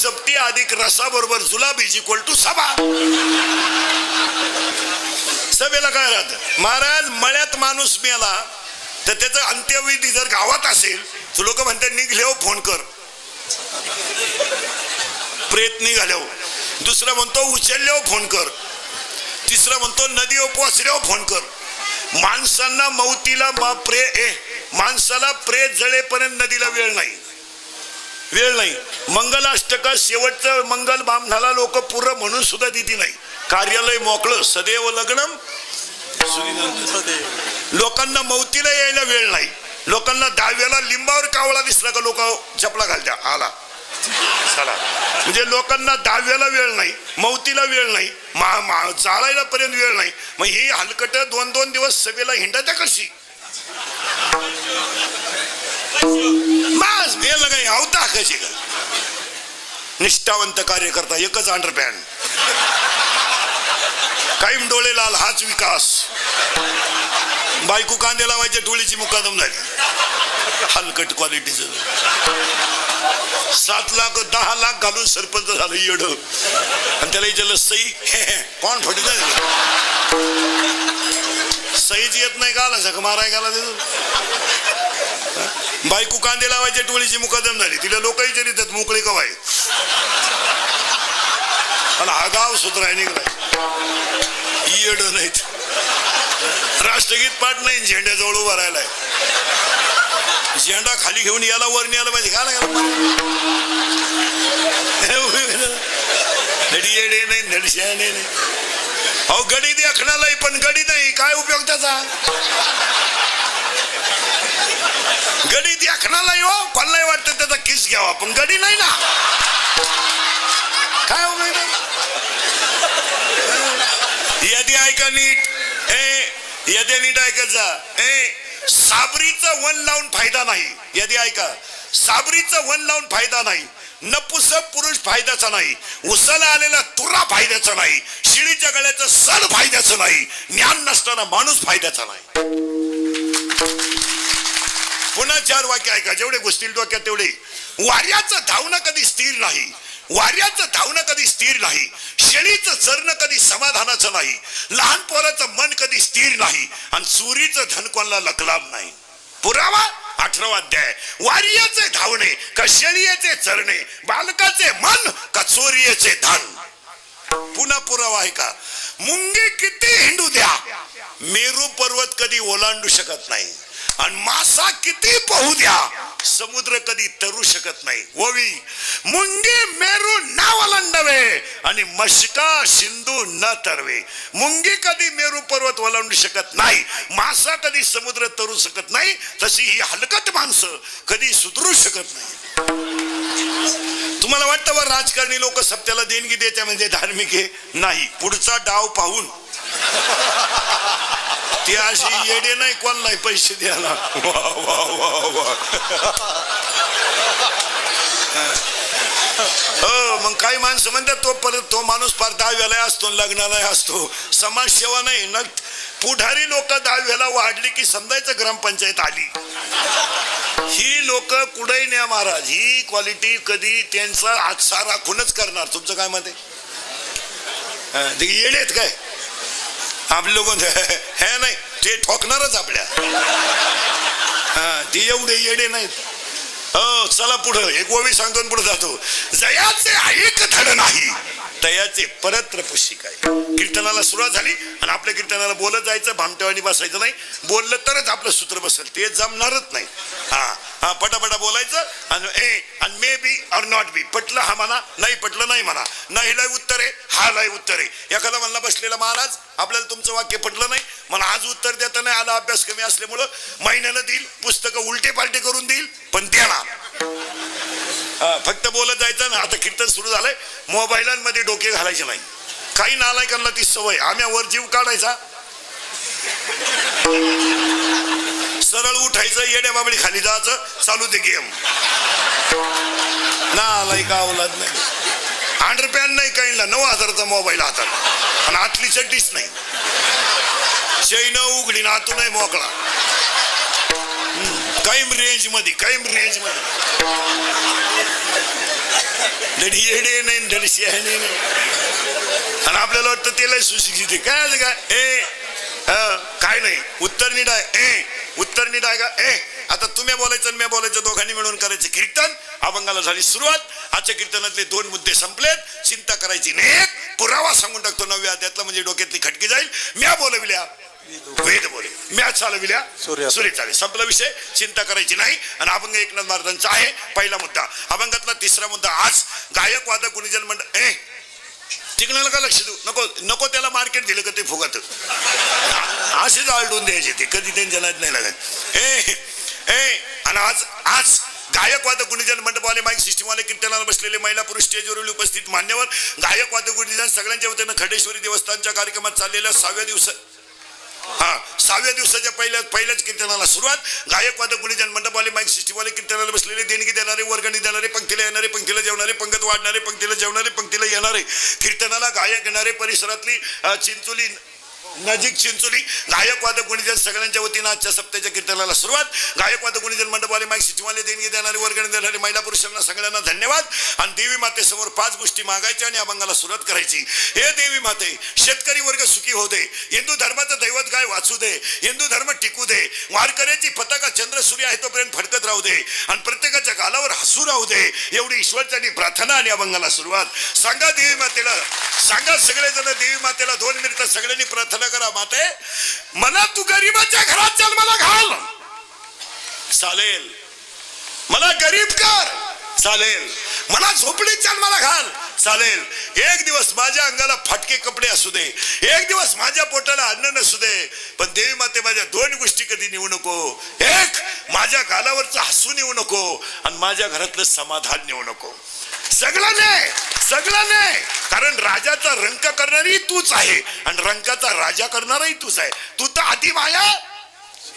चपटी अधिक रसाबरोबर जुलाब इज इक्वल टू सभा. सभेला काय राहत महाराज, मळ्यात माणूस मेला तर त्याचं अंत्यविधी जर गावात असेल तर लोक म्हणतात निघले हो फोन कर, प्रेत निघाल्यावर. दुसरा म्हणतो उचलल्यावर फोन कर, तिसरा म्हणतो नदीवर पोचल्यावर फोन कर. माणसांना मौतीला माणसाला प्रेत जळेपर्यंत नदीला वेळ नाही, वेळ नाही. मंगलाष्टका शेवटचं मंगल बामणाला लोक पूर्ण म्हणून सुद्धा दिली नाही. कार्यालय मोकळं सदैव लग्नम. लोकांना मौतीला यायला वेळ नाही. लोकांना दहाव्याला लिंबावर कावळा दिसला का लोक चपला घालत्या आला चला. म्हणजे लोकांना दहाव्याला वेळ नाही, मौतीला वेळ नाही, जाळायला पर्यंत वेळ नाही. मग ही हलकट 2-2 दिवस सभेला हिंडत्या कशी? मास मेल काही आवता कशी का? निष्ठावंत कार्यकर्ता एकच अंडरपॅन्ट, कायम डोळे लाल, हाच विकास. बायको कांदे लावायच्या टोळीची मुकादम झाली. हलकट क्वालिटीचं 7 लाख 10 लाख घालून सरपंच झालं येड. आणि त्याला विचारलं सई कोण फटी नाही, सईच येत नाही का झक माराय गाला. बायको कांदे लावायच्या टोळीची मुकादम झाली. तिला लोक विचारितात मोकळी कवाय, आणि हा गाव सुधराय निघलाय. येड नाहीत. राष्ट्रगीत पाठ नाही, झेंड्याजवळ उभा राहिलाय. झेंडा खाली घेऊन याला वर न्यायला पाहिजे का नाही. येडे नाही, नडशाने नाही. अहो गडी देखणालाय पण गडी नाही, काय उपयोग त्याचा? गडी देखणालाय हो, कोणालाही वाटतं त्याचा किस घ्यावा, पण गडी नाही ना, काय उपयोग नाही. यादी ऐका नीट, यादी नीट ऐकायचा. साबरीचं वन लावून फायदा नाही. यादी ऐका, साबरीचं वन लावून फायदा नाही. नपुसक पुरुष फायद्याचा नाही. उसाला आलेला तुरा फायद्याचा नाही. शिळीच्या गळ्याचं सण फायद्याचं नाही. ज्ञान नसताना माणूस फायद्याचा नाही. पुन्हा 4 वाक्य ऐका, जेवढे घुसतील डोक्यात तेवढे. वाऱ्याचं धावणं कधी स्थिर नाही. वाऱ्याचं धावणं कधी स्थिर नाही. शेळीचं चरणं कधी समाधानाचं नाही. लहान पोराचं मन कधी स्थिर नाही. आणि चोरीचं धन कोणाला लकलाम नाही. पुरावा 18वा अध्याय. वाऱ्याचे धावणे का शेळीचे चरणे, बालकाचे मन का चोरीचे धन. पुन्हा पुरावा आहे का, मुंगी किती हिंडू द्या, मेरू पर्वत कधी ओलांडू शकत नाही. आणि मासा किती पोहू द्या, समुद्र कधी तरू शकत नाही. ओवी, मुंगी मेरू ना ओलांडवे आणि मशका सिंधू न तरवे. मुंगी कधी मेरू पर्वत ओलांडू शकत नाही, मासा कधी समुद्र तरू शकत नाही, तशी ही हलकट माणसं कधी सुधरू शकत नाही. तुम्हाला वाटतं बरं राजकारणी लोक सत्याला देणगी देते म्हणजे धार्मिक आहे? नाही. पुढचा डाव पाहून ते अशी येडे नाही, कोणालाही पैसे द्यायला. वा वा वा वा. हो, मग काही माणसं म्हणतात तो परत तो माणूस फार 10व्याला असतो, लग्नाला असतो. समाजसेवा नाही ना. पुढारी लोक 10व्याला वाढली की समजायचं ग्रामपंचायत आली. ही लोक कुठेही न्या महाराज, ही क्वालिटी कधी त्यांचा आठसा राखूनच करणार. तुमचं काय मत आहे? येडेत काय आपले लोक? हे नाही, ते ठोकणारच आपल्या. ते एवढे येडे नाहीत. हो, चला पुढं. एक ओवी सांगतो पुढे जातो. जयाचे ऐक धड नाही, तयाचे परत्र पुशिक आहे. कीर्तनाला सुरुवात झाली आणि आपल्या कीर्तनाला बोलत जायचं, भामटेवाणी बसायचं नाही. बोललं तरच आपलं सूत्र बसेल, ते जमणारच नाही. हा पटापटा बोलायचं. आणि may be or not be. पटलं हा म्हणा, नाही पटलं नाही म्हणा. नाही लय उत्तर आहे, हा लय उत्तर आहे. एखादा म्हणला बसलेला महाराज आपल्याला तुमचं वाक्य पटलं नाही, मला आज उत्तर देता नाही आला, अभ्यास कमी असल्यामुळं महिन्यानं देईल, पुस्तकं उलटे पालटे करून देईल, पण देणार. फक्त बोलत जायचं ना. आता कीर्तन सुरू झालंय, मोबाईलांमध्ये डोके घालायचे नाही. काही नालायकांना ती सवय. आम्यावर जीव काढायचा, सरळ उठायचं, येड्या बाबडी खाली जायचं, चालू दे गेम. नालायका अवलाद नाही. अंडरपॅन्ट नाही, काही 9,000चा मोबाईल हातात आणि आतली चड्डीच नाही. चैन उघडी ना, आतून नाही मोकळा. कायम रेंज मध्ये धडी येडे नाही धडी शहाणे नाही. आणि आपल्याला वाटतं त्याला सुशिक्षित आहे. काय काय काय नाही उत्तर नीट आहे उत्तर नीट आहे का आता तुम्ही बोलायचं आणि मी बोलायचं दोघांनी मिळून करायचं कीर्तन. अभंगाला झाली सुरुवात. आजच्या कीर्तनातले 2 मुद्दे संपलेत. चिंता करायची नाही. पुरावा सांगून टाकतो 9व्या अध्यायातला म्हणजे डोक्यातली खटकी जाईल. म्या बोलविल्या वेद बोले म्या चालविल्या सूर्य चाले. संपला विषय. चिंता करायची नाही. आणि अभंग एकनाथ महाराजांचा आहे पहिला मुद्दा. अभंगातला 3रा मुद्दा आज गायक वादक गुणीजन मंडळ तिकणाला का लक्ष देऊ नको नको. त्याला मार्केट दिलं का ते फुगत असेच आलटून द्यायचे ते कधी त्यांच्या नाद नाही लागत. आणि आज गायक वादक गुणीजन मंडपवाले माईक सिस्टीमवाले कीर्तनाला बसलेले महिला पुरुष स्टेजवरील उपस्थित मान्यवर गायक वादक गुणीजन सगळ्यांच्या वतीनं खडेश्वरी देवस्थानच्या कार्यक्रमात चाललेल्या 6व्या दिवसाच्या पहिल्याच कीर्तनाला सुरुवात. गायक वादक गुणीजन मंडपवाले माईक सिस्टीमवाले कीर्तनाला बसलेले देणगी देणारे वर्गणी देणारे पंक्तीला येणारे पंक्तीला जेवणारे पंगत वाढणारे पंक्तीला जेवणारे पंक्तीला येणारे कीर्तनाला गायक येणारे परिसरातली चिंचोली नजीक चिंचोली गायक वादक गुणीजन सगळ्यांच्या वतीनं आजच्या सप्ताहाच्या कीर्तनाला सुरुवात. गायक वादक गुणीजन मंडपवाले माईक सिस्टीमवाले देणगी देणारे वर्गणी देणारे महिला पुरुषांना सगळ्यांना धन्यवाद. आणि देवी मातेसमोर 5 गोष्टी मागायच्या आणि अभंगाला सुरुवात करायची. हे देवी माते शेतकरी वर्ग सुखी होऊ दे. हिंदू धर्माचं दैवत गाय वाचू दे. हिंदू धर्म टिकू दे. वारकऱ्याची पताका चंद्र सूर्य आहे तोपर्यंत फडकत राहू दे. आणि प्रत्येकाच्या गालावर हसू राहू दे. एवढी ईश्वरच्यानी प्रार्थना आणि अभंगाला सुरुवात. सांगा देवी मातेला सांगा सगळेजण देवी मातेला 2 मिनिटं सगळ्यांनी प्रार्थना करा. माते मला तू गरीबाच्या घरात जन्माला घाल चालेल. मला गरीब कर चालेल. मला झोपडीत जन्माला घाल चालेल. एक दिवस माझ्या अंगाला फाटके कपडे असू दे. एक दिवस माझ्या पोटाला अन्न नसू दे. पण देवी माते माझ्या 2 गोष्टी कधी नेऊ नको. एक माझ्या गालावरचं हसू नेऊ नको आणि माझ्या घरातलं समाधान नेऊ नको. सगळं नाही कारण राजाचा रंक करणारी तूच आहे आणि रंकाचा राजा करणाराही तूच आहे. तू तर अतिमाया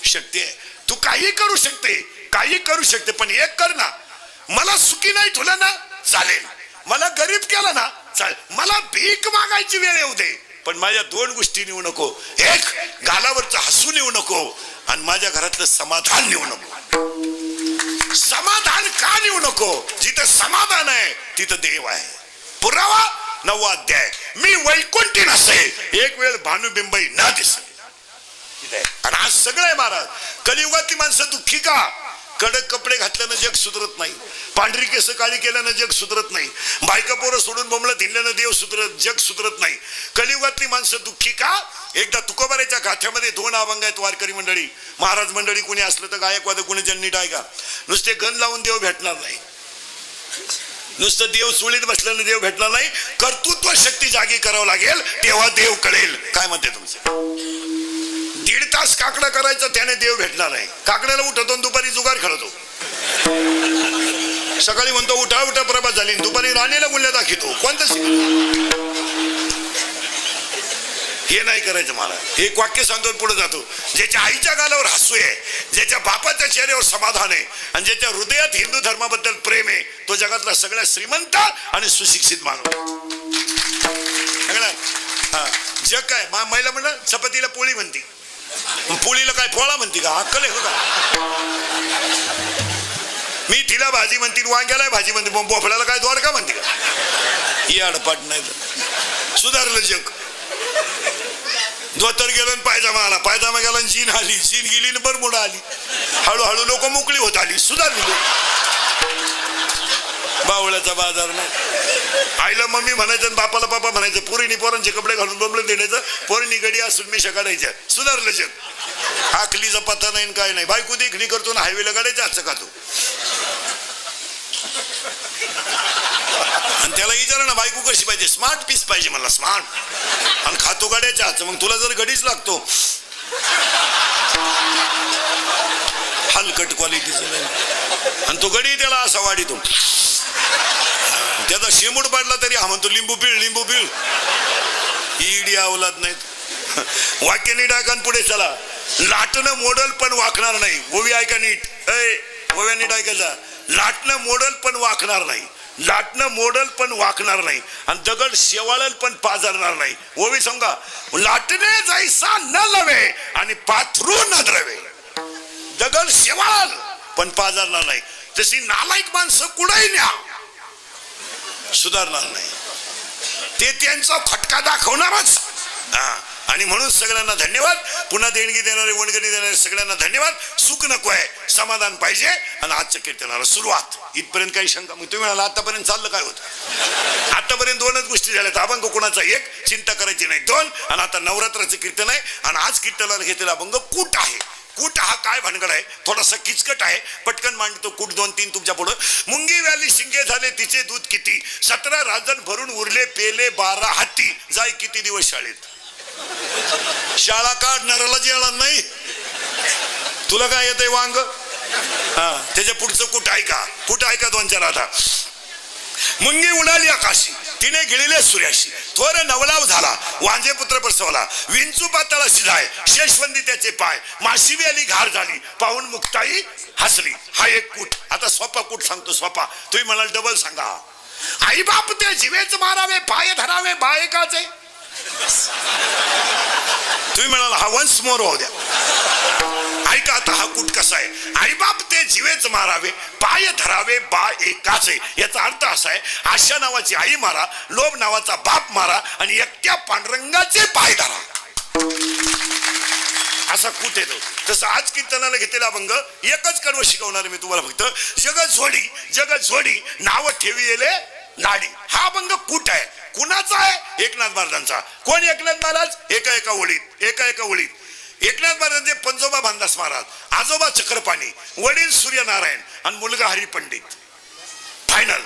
शक्ती आहे. तू काही करू शकते पण एक कर ना. मला सुखी नाही ठेवलं ना चालेल. मला गरीब केलं ना चालेल. मला भीक मागायची वेळ येऊ दे पण माझ्या 2 गोष्टी नेऊ नको. एक गालावरचं हसू नेऊ नको आणि माझ्या घरातलं समाधान नेऊ नको. समाधान का नेऊ नको. जिथं समाधान आहे तिथं देव आहे. पुरावा 9वा अध्याय. मी वैकुंठी नसे एक वेळ भानुबिंबई न दिसे. आणि आज सगळे महाराज कलियुगातली माणसं दुःखी का. कडक कपडे घातल्यानं जग सुधरत नाही. पांढरी केस काळी केल्यानं जग सुधरत नाही. बायका पोरं सोडून बोंबलं धिंडल्यानं जग सुधरत नाही. कलियुगातली माणसं दुःखी का. एकदा तुकोबाराच्या गाथ्यामध्ये 2 अभंग आहेत. वारकरी मंडळी महाराज मंडळी कुणी असलं तर गायक वादक कुणी नीट आहे का. नुसते गण लावून देव भेटणार नाही. नुसतं देव सुळीत बसल्यानं देव भेटणार नाही. कर्तृत्व शक्ती जागी करावं लागेल तेव्हा देव कळेल. काय म्हणते तुमचं. 1.5 तास काकडा करायचं त्याने देव भेटणार आहे. काकड्याला उठवतो दुपारी जुगार खेळतो. सकाळी म्हणतो उठा उठा प्रभात झाली. दुपारी राणीला गुन्ह्या दाखवतो. कोणतं हे नाही करायचं. मला एक वाक्य सांगतो पुढे जातो. ज्याच्या आईच्या गालावर हसू आहे, ज्याच्या बापाच्या चेहऱ्यावर समाधान आहे आणि ज्याच्या हृदयात हिंदू धर्माबद्दल प्रेम आहे तो जगातला सगळ्यात श्रीमंत आणि सुशिक्षित माणूस. जग काय महिला म्हणलं चपातीला पोळी म्हणते. पोळीला काय पोळा म्हणते का. अक्कल आहे का. मी तिला भाजी म्हणते वांग्याला भाजी म्हणते. बोफड्याला काय द्वारका म्हणते का. ही अडपाट नाही. सुधारलं जग. धोतर गेलं पायजामा आला. पायजामा गेला जीन आली. जीन गेली ना बरमुडा आली. हळूहळू लोक मोकळी होत आली. सुधारली. बावळ्याचा बाजार नाही. आईला मम्मी म्हणायचं बापाला बापा म्हणायचं. पोरीनी पोरांचे कपडे घालून बोंबलं देण्याचं. पोरीनी गडी असून मी काढायच्या. सुधारलं जग. आखलीचा पत्ता नाही काय नाही. बायको देखणी करतो ना हायवेला गाड्याच्या हातचं खातो. आणि त्याला विचारा ना बायको कशी पाहिजे. स्मार्ट पीस पाहिजे मला. स्मार्ट. आणि खातो गाड्याच्या हातचं. मग तुला जर गडीच लागतो हलकट क्वालिटीचं नाही. आणि तो गडी त्याला असा वाढीतो. त्याचा शेमूड पाडला तरी हा म्हणतो लिंबू पिळ. इडी अवलाद नाहीत. वाक्य नीट ऐका पुढे चला. लाटणं मोडल पण वाकणार नाही. ओवी ऐका नीट. ओव्या नीट ऐकायचा. लाटणं मोडल पण वाकणार नाही. लाटणं मोडल पण वाकणार नाही आणि दगड शेवाळल पण पाजरणार नाही. ओवी सांगा. लाटणे जैसा न लवे आणि पाथरू न द्रवे. दगड शेवाळ पण पाजरणार नाही. तशी नालायक माणसं कुठेही न्या सुधारणार नाही. ते त्यांचा फटका दाखवणारच. आणि म्हणून सगळ्यांना धन्यवाद. पुन्हा देणगी देणारे वणगणी देणारे सगळ्यांना धन्यवाद. सुख नको आहे, समाधान पाहिजे. आणि आजच्या कीर्तनाला सुरुवात. इथपर्यंत काही शंका? मग तुम्ही म्हणाला आतापर्यंत चाललं काय होतं? आतापर्यंत दोनच गोष्टी झाल्यात. अभंग कोणाचा एक, चिंता करायची नाही दोन. आणि आता नवरात्राचं कीर्तन आहे. आणि आज कीर्तनाला घेतलेला अभंग कूट आहे. कूट हा काय भानगड आहे? थोडासा किचकट आहे, पटकन मांडतो. कूट 2-3 तुमच्या पुढं. मुंगी व्याली शिंगे झाले तिचे दूध किती, 17 राजन भरून उरले पेले 12 हाती. जाय किती दिवस शाळेत. शाळा काढणाऱ्याला जेवण नाही. तुला काय येतंय वांग? त्याच्या पुढचं कुठं आहे का? कुठं आहे का? 2-4 आता. मुंगी उडाली आकाशी, तिने गिळले सूर्याशी. थोर नवलाव झाला, वांजे पुत्र प्रसवला. विंचू पाताळा शिजाय, शेषवंदी त्याचे पाय. माशिवी आली घार झाली, पाहून मुक्ताई हसली. हा एक कूट. आता सोपा कूट सांगतो, सोपा. तुम्ही म्हणाल डबल सांगा. आई बाप ते जीवेच मारावे, पाय धरावे बायकाचे. तुम्ही म्हणाल हा वन्स मोर होऊ द्या. ऐका आता हा कूट कसा आहे. आई बाप ते जीवेच मारावे, पाय धरावे बा एकाचे. याचा अर्थ असा आहे, आशा नावाची आई मारा, लोभ नावाचा बाप मारा, आणि एकट्या पांडुरंगाचे पाय धरा. असा कूट येतो. तसं आज कीर्तनाला घेतलेला अभंग एकच कडवं शिकवणार मी तुम्हाला फक्त. जगत झोडी नाव ठेविले लाडी. हा अभंग कूट आहे. कुणाचा आहे? एकनाथ महाराजांचा. कोण एकनाथ महाराज? एका ओळीत. एकनाथ महाराजांचे पंजोबा भानदास महाराज, आजोबा चक्रपाणी, वडील सूर्यनारायण आणि मुलगा हरिपंडित. फायनल.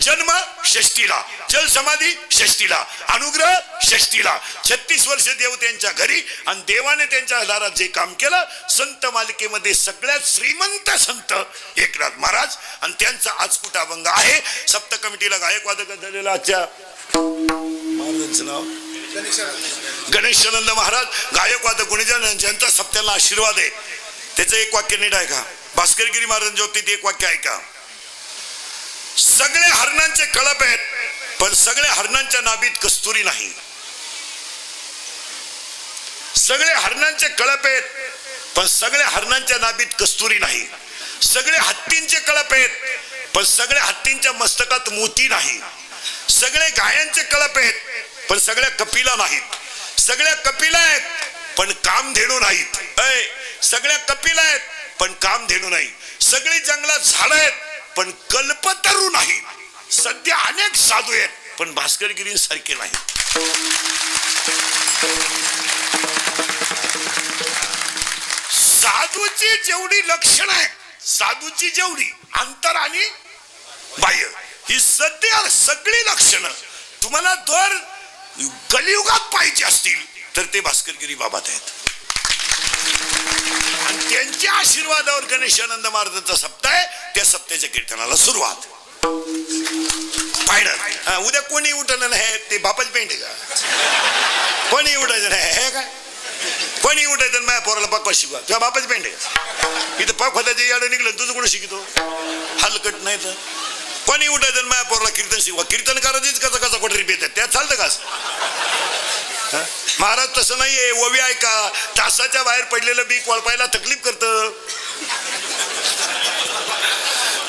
जन्म षष्टीला, जल समाधी षष्टीला, अनुग्रह षष्टीला. 36 वर्ष देव त्यांच्या घरी. आणि देवाने त्यांच्या दारात जे काम केलं, संत मालिकेमध्ये सगळ्यात श्रीमंत संत एकनाथ महाराज. आणि त्यांचा आज कुठं अभंग आहे. सप्त कमिटीला गायक वादक झालेला आजच्या महाराजांचं नाव गणेशानंद महाराज, गायक वादक गुणीजन, ज्यांचा सप्त्याला आशीर्वाद आहे. त्याचं एक वाक्य नीट ऐका. भास्करगिरी महाराजांच्या बाबतीत एक वाक्य ऐका. सगळे हरणांचे कळप आहेत, पण सगळ्या हरणांच्या नाभीत कस्तुरी नाही. सगळे हरणांचे कळप आहेत, पण सगळ्या हरणांच्या नाभीत कस्तुरी नाही. सगळे हत्तींचे कळप आहेत, पण सगळ्या हत्तींच्या मस्तकात मोती नाही. सगळे गायांचे कळप आहेत, पण सगळ्या कपिला नाहीत. सगळ्या कपिला आहेत, पण कामधेनू नाहीत. सगळ्या कपिला आहेत, पण कामधेनू नाही. सगळी जंगलात झाड आहेत, पण कल्पतरू नाही. सध्या अनेक साधू आहेत, पण भास्करगिरींसारखे नाही. साधूची जेवढी लक्षणं आहेत, साधूची जेवढी अंतर आणि बाह्य, ही सध्या सगळी लक्षणं तुम्हाला जर कलियुगात पाहिजे असतील तर ते भास्करगिरी बाबात आहेत. आणि त्यांच्या आशीर्वादावर गणेशानंद महाराजांचा सप्ताह आहे. त्या सप्त्याच्या कीर्तनाला सुरुवात. फायनल. उद्या कोणी उठलं नाही ते बापाच पेंट आहे का? कोणी उठायचं नाही हे काय? कोणी उठायचं माझ्या पोराला पक्का शिकवा, तुझ्या बापाच पेंट आहे का? इथं पाक होता ते याडं निघलं, तुझं कोणी शिकतो? हलकट नाही तर कोणी उठायचं माझ्या पोराला कीर्तन शिकवा. कीर्तन करायचीच कसा कोठरी पेतात, त्यात चालतं का? महाराज तसं नाहीये. ओवी ऐका. तासाच्या बाहेर पडलेलं बी वळपायला तकलीफ करतं.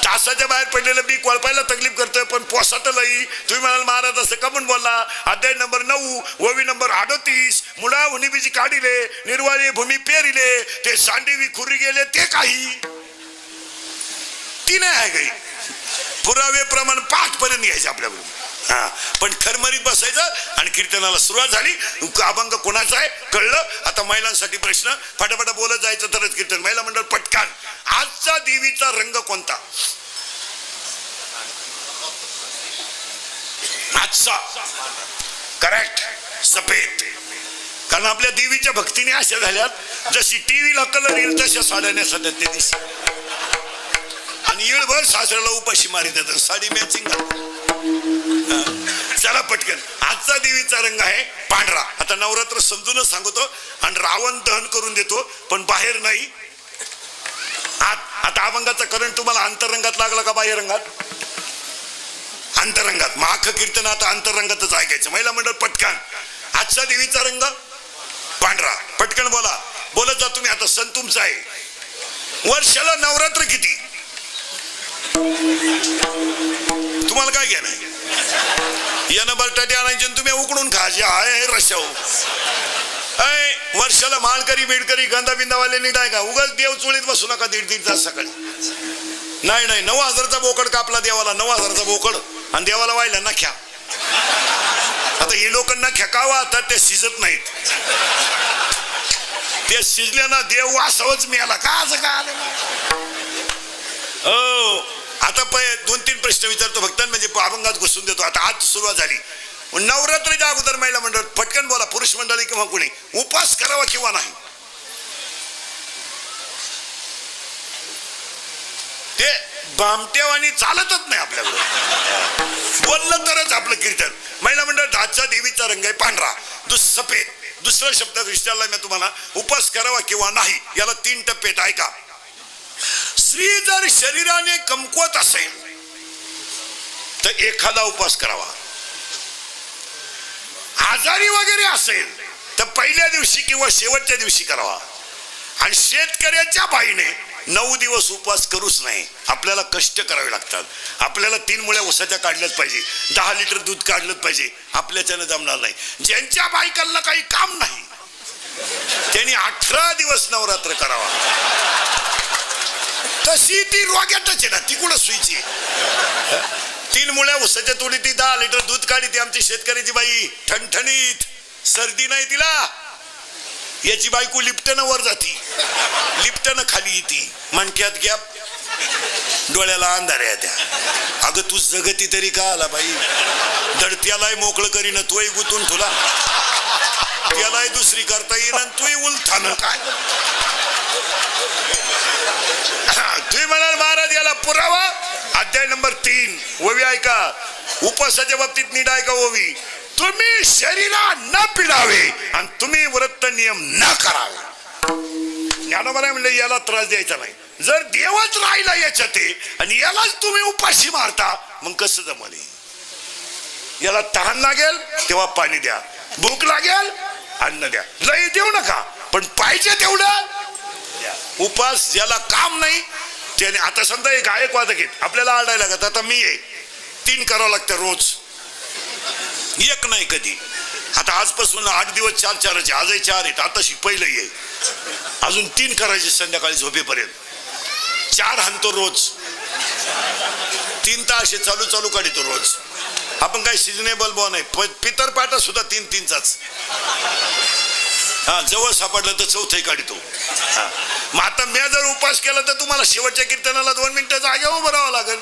तासाच्या बाहेर पडलेलं बी वळपायला तकलीफ करतं, पण पोसात लई. तुम्ही म्हणाल महाराज असं का म्हणून बोलला? अध्याय नंबर 9 ओवी नंबर 38. मुळा हुनीबीजी काढिले, निर्वाळी भूमी पेरिले, ते सांडीवी खुरी गेले ते काही. ती नाही आहे काही. पुरावे प्रमाण 5 पर्यंत घ्यायचे आपल्याकडून. पण खरमरीत बसायचं. आणि कीर्तनाला सुरुवात झाली. अभंग कोणाचा आहे कळलं. आता महिलांसाठी प्रश्न, फटाफट बोलत जायचं तरच कीर्तन. महिला मंडळ पटकान. आजचा देवीचा रंग कोणता? आजचा करेक्ट सफेद. कारण आपल्या देवीच्या भक्तीने अशा झाल्यात, जशी टीव्हीला कलर येईल तशा साड्या नेसतात ते दिस. आणि येळभर सासऱ्याला उपाशी मारी देतात. साडी मॅचिंग. चला पटकन. आजचा देवीचा रंग आहे पांढरा. आता नवरात्र समजूनच सांगतो. आणि रावण दहन करून देतो, पण बाहेर नाही. आता अभंगाचा करंट तुम्हाला अंतरंगात लागला का बाह्य रंगात? अंतरंगात. माख कीर्तन आता अंतरंगातच ऐकायचं. महिला मंडळ पटकन. आजचा देवीचा रंग पांढरा. पटकन बोला. बोलत जा तुम्ही. आता सण तुमचा आहे. वर्षाला नवरात्र किती? तुम्हाला काय घ्या नाही यानं बटाटे आणायचे तुम्ही उकडून खायचे आहे रशाव. वर्षाला माळकरी बिडकरी गंदा बिंदावाले नीट आहे का? उगाच देव चुळीत बसू नका दीड तास सकाळी. नाही 9,000चा बोकड कापला देवाला, 9,000चा बोकड, आणि देवाला वाहिला नख्या. आता हे लोक नख्या का वाहतात? ते शिजत नाहीत. ते शिजल्या ना देव वासावच मिळाला का असं का आलं? हो आता 2-3 प्रश्न विचारतो फक्त, म्हणजे अभंगात घुसून देतो. आता आज सुरुवात झाली. नवरात्रीच्या अगोदर महिला मंडळ पटकन बोला, पुरुष मंडळी किंवा कोणी, उपास करावा किंवा नाही? ते बामट्यावानी चालतच नाही आपल्याकडे. बोललं तरच आपलं कीर्तन. महिला मंडळ आजचा देवीचा रंग आहे पांढरा, सफेद. दुसरा शब्द विचारला मी तुम्हाला, उपास करावा किंवा नाही. याला 3 टप्पे आहेत, ऐका. स्त्री जर शरीराने कमकुवत असेल तर एखादा उपास करावा. आजारी वगैरे असेल तर पहिल्या दिवशी किंवा शेवटच्या दिवशी करावा. आणि शेतकऱ्याच्या बाईने 9 दिवस उपवास करूच नाही. आपल्याला कष्ट करावे लागतात. आपल्याला 3 मुळ्या ऊसाच्या काढल्याच पाहिजे, 10 लिटर दूध काढलंच पाहिजे. आपल्याच्यानं जमणार नाही. ज्यांच्या बायकांना काही काम नाही त्यांनी 18 दिवस नवरात्र करावा. तशी ती रोग्यातच आहे ना, ती कुठं सुईची? 3 मुळ्या ऊसाच्या तोडी ती 10 लिटर दूध काढी. ती आमची शेतकऱ्याची बाई ठणठणीत, सर्दी नाही तिला. याची बायको लिफ्टनं वर जाती, लिफ्टनं खाली येते, मणक्यात गॅप, डोळ्याला अंधाऱ्या त्या. अगं तू जगती तरी का आला बाई? दडत्यालाय मोकळं करीन, तोही गुतून तुला, त्यालाही दुसरी करता येईन, तोही उलथान काय. तुम्ही म्हणाल महाराज याला पुरावा. अध्याय नंबर 3 ओवी ऐका. उपवासाच्या बाबतीत नीट ऐका ओवी. तुम्ही शरीरा न पिडावे आणि तुम्ही व्रत नियम न करावे. ज्ञानोबा म्हणले याला त्रास द्यायचा नाही. जर देवच राहिला याच्यात आणि यालाच तुम्ही उपाशी मारता, मग कसं जमले? याला तहान लागेल तेव्हा पाणी द्या, भूक लागेल अन्न द्या, लय देऊ नका, पण पाहिजे तेवढं द्या. उपास ज्याला काम नाही त्याने, आता समजा एक गायकवाद घेत आपल्याला आरडायला लागत, आता मी 3 करावं लागतं रोज, 1 नाही कधी. आता आजपासून 8 दिवस 4 आजही 4 आहेत. आता पहिलं ये अजून 3 करायचे संध्याकाळी झोपेपर्यंत. 4 हाणतो रोज, 3 तास चालू काढतो रोज. आपण काही सिजनेबल बॉ नाही. पितर पाटा सुद्धा 3-3चाच. हा जवळ सापडलं तर 4थही काढतो. मग आता मी जर उपास केला तर तुम्हाला शेवटच्या कीर्तनाला 2 मिनिटं जागेवर उभं राहावं लागेल.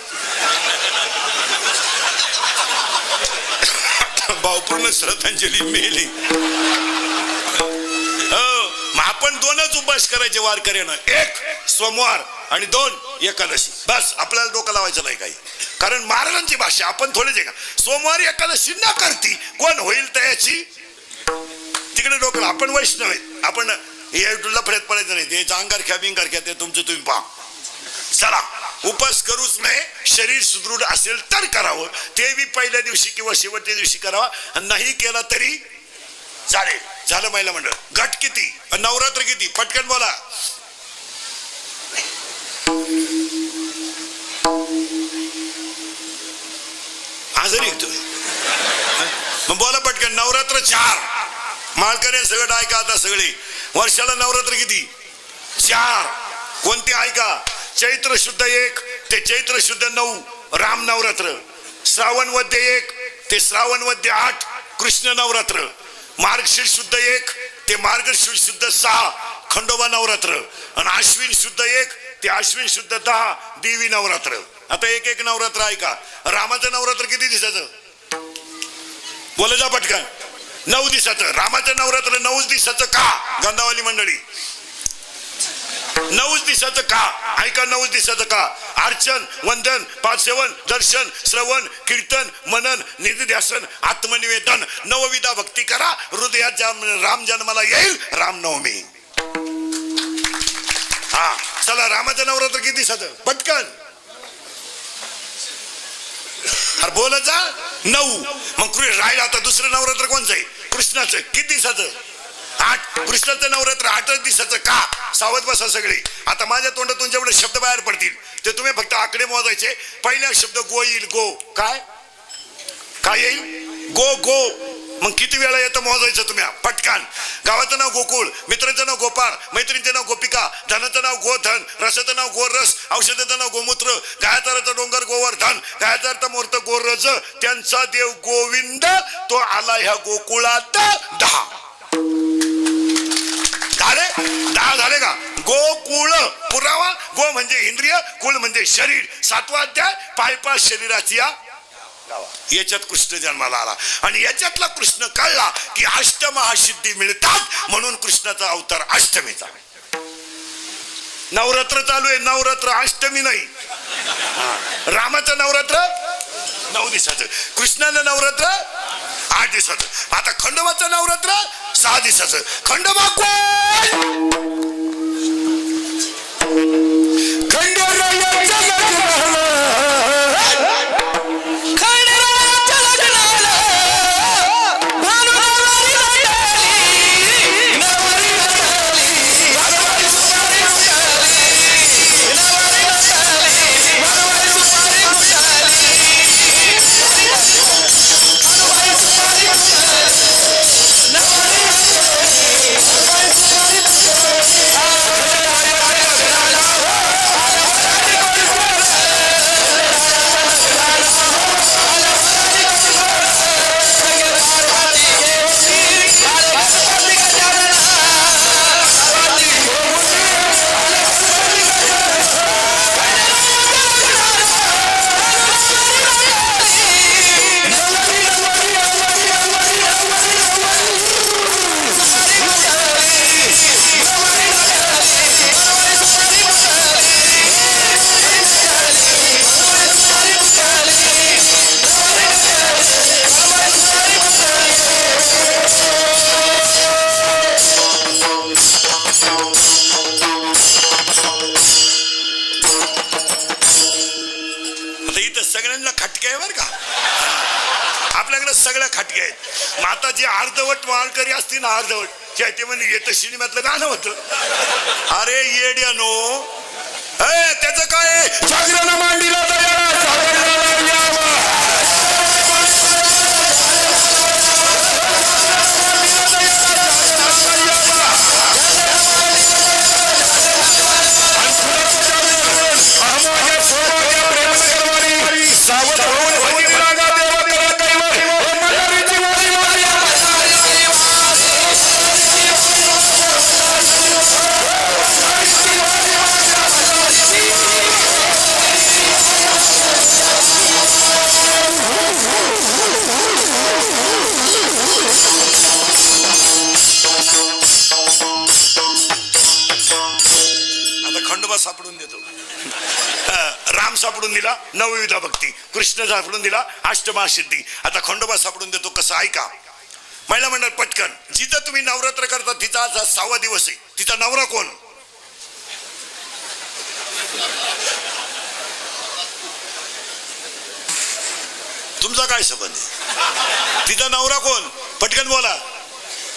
भावपूर्ण श्रद्धांजली मेली. मग आपण 2च उपवास करायचे वारकऱ्यानं, 1 सोमवार आणि 2 एकादशी. बस आपल्याला डोकं लावायचं नाही काही. कारण महाराजांची भाषा आपण थोडेच आहे का. सोमवारी एकादशी न करती कोण होईल तयाची तिकडे डोकं. आपण वैष्णव आहेत, आपण लफड्यात पडायचं नाही. ते अंगारख्या बिंगारख्या ते तुमचं तुम्ही पहा. चला उपास करूच नाही. शरीर सुदृढ असेल तर करावं. ते बी पहिल्या दिवशी किंवा शेवटच्या दिवशी करावा. नाही केला तरी चालेल. झालं महिला मंडळ. घट किती, नवरात्र किती, पटकन बोला. आजारी तुम्ही मग बोला पटकन. नवरात्र 4. माळकरी सगळं ऐका. आता सगळे वर्षाला नवरात्र किती? 4. कोणते ऐका? चैत्र शुद्ध 1 ते चैत्र शुद्ध 9 राम नवरात्र. श्रावण वद्य 1 ते श्रावण वद्य 8 कृष्ण नवरात्र. मार्गशीर्ष शुद्ध 1 ते मार्गशीर्ष शुद्ध 6 खंडोबा नवरात्र. आणि अश्विन शुद्ध 1 ते अश्विन शुद्ध 10 देवी नवरात्र. आता एक नवरात्र ऐका. रामाचं नवरात्र किती दिवसाचं? बोला जा पटकन. 9 दिवसाचं. रामाचं नवरात्र 9 दिवसाचं का? गंधावाली मंडळी 9 दिवसाचं का? ऐका 9 दिवसाचं का? अर्चन, वंदन, पाठसेवन, दर्शन, श्रवण, कीर्तन, मनन, निधिध्यासन, आत्मनिवेदन, 9विधा भक्ती करा. हृदयात राम जन्माला येईल. रामनवमी. हा चला. रामाचं नवरात्र किती दिवसाचं? पटकन अरे बोलत जा. 9. मग राहिलं आता दुसरं नवरात्र कोणचं आहे? कृष्णाचं. किती दिवसाचं? 8. कृष्णाचं नवरात्र 8च दिवसाचं का? सावध बसा सगळे. आता माझ्या तोंडातून जेवढे शब्द बाहेर पडतील ते तुम्ही फक्त आकडे मोजायचे. पहिला शब्द गो येईल. गो काय काय येईल? गो गो. मग किती वेळा येतं मोजायचं तुम्ही पटकान. गावाचं नाव गोकुळ, मित्राचं नाव गोपाळ, मैत्रिणीचं नाव गोपिका, धनाचं नाव गोधन, रसाचं नाव गोरस, औषधाचं नाव गोमूत्र, गायताराचा डोंगर गोवर्धन, गायचा अर्थ मूर्त गोरज, त्यांचा देव गोविंद, तो आला ह्या गोकुळात. 10 झाले. 10 झाले का? गोकुळ पुरावा. गो म्हणजे इंद्रिय, कुळ म्हणजे शरीर. 7वा अध्याय पायपा शरीराची याच्यात कृष्ण जन्माला आला आणि याच्यातला कृष्ण कळला की अष्टमहासिद्धी मिळतात, म्हणून कृष्णाचा अवतार अष्टमीचा. नवरात्र चालू आहे. नवरात्र अष्टमी नाही. रामाचं नवरात्र 9 दिवसाचं, कृष्णाचं नवरात्र 8 दिवसाचं. आता खंडोबाचं नवरात्र 6 दिवसाचं. खंडोबा कोण? आपल्याकडे सगळ्या खाटके आहेत. माता जी अर्धवट वारकरी असती ना, अर्धवट ते म्हणजे येतं सिनेमातलं गाणं होतं. अरे येड्यानो, त्याचं काय? जागरण मांडीला सापडून देतो. राम सापडून दिला नवविधा भक्ती, कृष्ण सापडून दिला अष्टमहासिद्धी. आता खंडोबा सापडून देतो. कसं ऐका. महिला मंडळ पटकन. जिथं तुम्ही नवरात्र करता तिचा आज 6वा दिवस आहे. तिचा नवरा कोण? तुमचा काय संबंध आहे? तिचा नवरा कोण? पटकन बोला.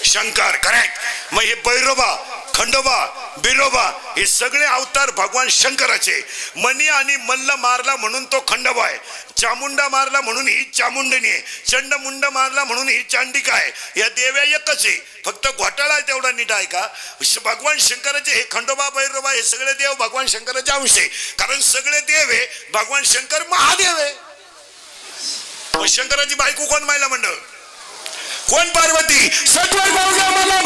शंकर. करेक्ट. मग हे भैरोबा, खंडोबा, बिरोबा हे सगळे अवतार भगवान शंकराचे. मणी आणि मल्ल मारला म्हणून तो खंडोबा आहे. चामुंडा मारला म्हणून ही चामुंडनी आहे. चंडमुंड मारला म्हणून ही चांडिका आहे. या देव्या एकच आहे, फक्त घोटाळा आहे तेवढा नीट आहे का. भगवान शंकराचे हे खंडोबा भैरोबा हे सगळे देव भगवान शंकराचे अंश आहे. कारण सगळे देव आहे. भगवान शंकर महादेव आहे. शंकराची बायको कोण? महिला मंडळ कोण? पार्वती. सत्वर मला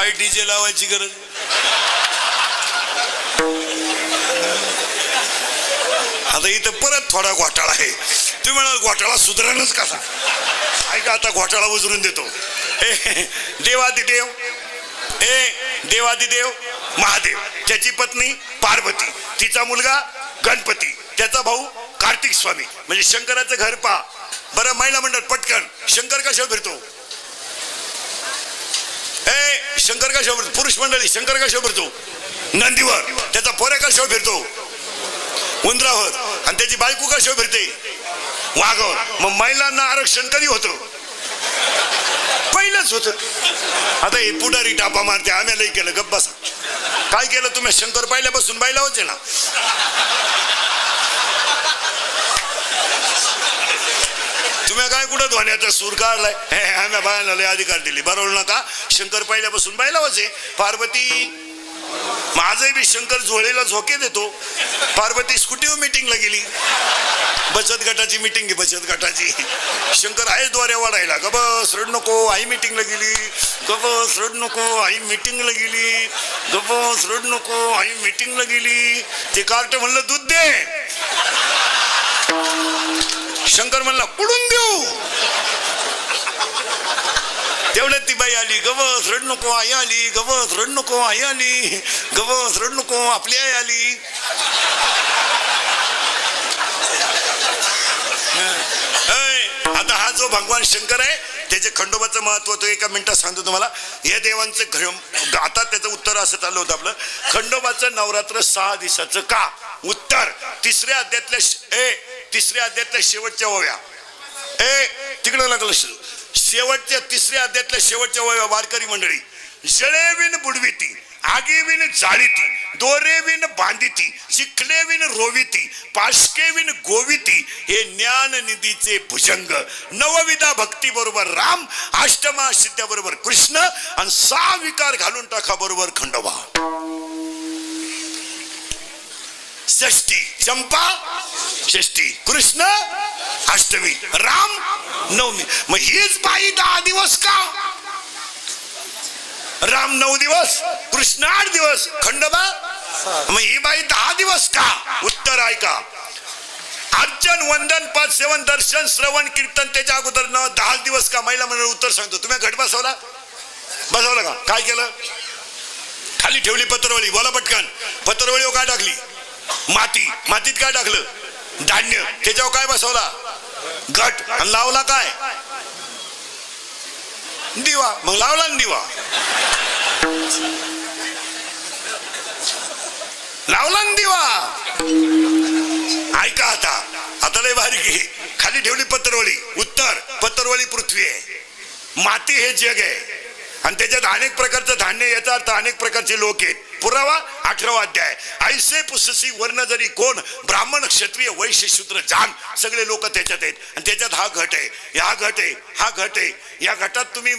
काय डीजे लावायची गरज? आता इथं परत थोडा घोटाळा आहे. तुम्ही म्हणाल घोटाळा सुधारणच कसा? ऐका, आता घोटाळा उजरून देतो. देवादिदेव देवादिदेव महादेव, त्याची पत्नी पार्वती, तिचा मुलगा गणपती, त्याचा भाऊ कार्तिक स्वामी, म्हणजे शंकराचं घर पहा बरं. महिला मंडळ पटकन, शंकर कशावर फिरतो? शंकर कशावर? पुरुष मंडळी, शंकर कशावर फिरतो? नंदीवर. त्याचा पोऱ्या कशावर फिरतो? उंदरावर. आणि त्याची बायको कशावर फिरते? वाघावर. मग महिलांना आरक्षण कधी होतं? पहिलंच होतं. आता हे पुढारी टापा मारते, आम्ही लई केलं. गप्प बसा. काय केलं तुम्ही? शंकर पहिल्यापासून बायला होते ना. तुम्ही काय कुठं धोण्याचा सूर काढलाय? आम्ही बायला लय अधिकार दिली. बरोबर नका. शंकर पहिल्यापासून बायला होते. पार्वती, माझे बी शंकर झोळेला झोके देतो. पार्वती स्कूटीवर मीटिंगला गेली, बचत गटाची मीटिंग आहे, बचत गटाची. शंकर आहे द्वाऱ्या वाढायला. ग बस, रड नको, आई मीटिंगला गेली. ग बस, रड नको, आई मीटिंगला गेली. ग बस, रड नको, आई मीटिंगला गेली. ते कार्ट म्हणलं दूध दे. शंकर म्हणला कुठून देऊ? तेवढ्यात ती बाई आली. गवस रड नको, आई आली. गवस रड नको, आई आली. गवस रड नको, आपली आई आली. आता हा जो भगवान शंकर आहे, त्याचे खंडोबाचं महत्व तो एका मिनिटात सांगतो तुम्हाला. या देवांचं आता त्याचं उत्तर असं चाललं होतं आपलं. खंडोबाचं नवरात्र 6 दिवसाचं का? उत्तर तिसऱ्या अध्यायातल्या शेवटच्या ओव्या. तिकडं लागलं. शेवटच्या तिसऱ्या अध्यायातल्या शेवटच्या ओव्या. वारकरी मंडळी, जळे विण बुडविती, आगी विण जाळीती, दोरे विण बांधिती, चिखले विण रोविती, पाशके विण गोविती, हे ज्ञान निधीचे भुजंग. नवविधा भक्ती बरोबर राम, अष्टमा सिद्ध्या बरोबर कृष्ण, आणि 6 विकार घालून टाका बरोबर खंडोबा. षष्टी चंपा, षष्टी कृष्ण, अष्टमी राम, नवमी. मग हीच बाई 10 दिवस का? राम 9 दिवस, कृष्ण 8 दिवस, खंडोबा. मग ही बाई 10 दिवस का? उत्तर ऐका. अर्चन, वंदन, पद सेवन, दर्शन, श्रवण, कीर्तन त्याच्या अगोदर 10 दिवस का? महिला मंडळ उत्तर सांगतो. तुम्ही घट बसवला का? काय केलं? खाली ठेवली पत्रवळी. बोला पटकन. पत्रवळीवर काय टाकली? माती. मातीत काय टाकलं? धान्य. त्याच्यावर काय बसवला? घट. आणि लावला काय? दिवा. मग लावला ना दिवा. लावला ना दिवा. ऐका आता लय भारी. खाली ठेवली पत्रवळी. उत्तर पत्रवळी पृथ्वी आहे, माती हे जग आहे, आणि त्याच्यात अनेक प्रकारचं धान्य. याचा अर्थ अनेक प्रकारचे लोक आहेत. पुरावा 18वा अध्याय. ऐसे पुससी वर्ण जरी कोण, ब्राह्मण, क्षत्रिय, वैश्य, शूद्र, जान, सगळे लोक त्याच्यात आहेत. आणि त्याच्यात हा घट आहे, हा घट आहे, हा घट आहे. या घटात तुम्ही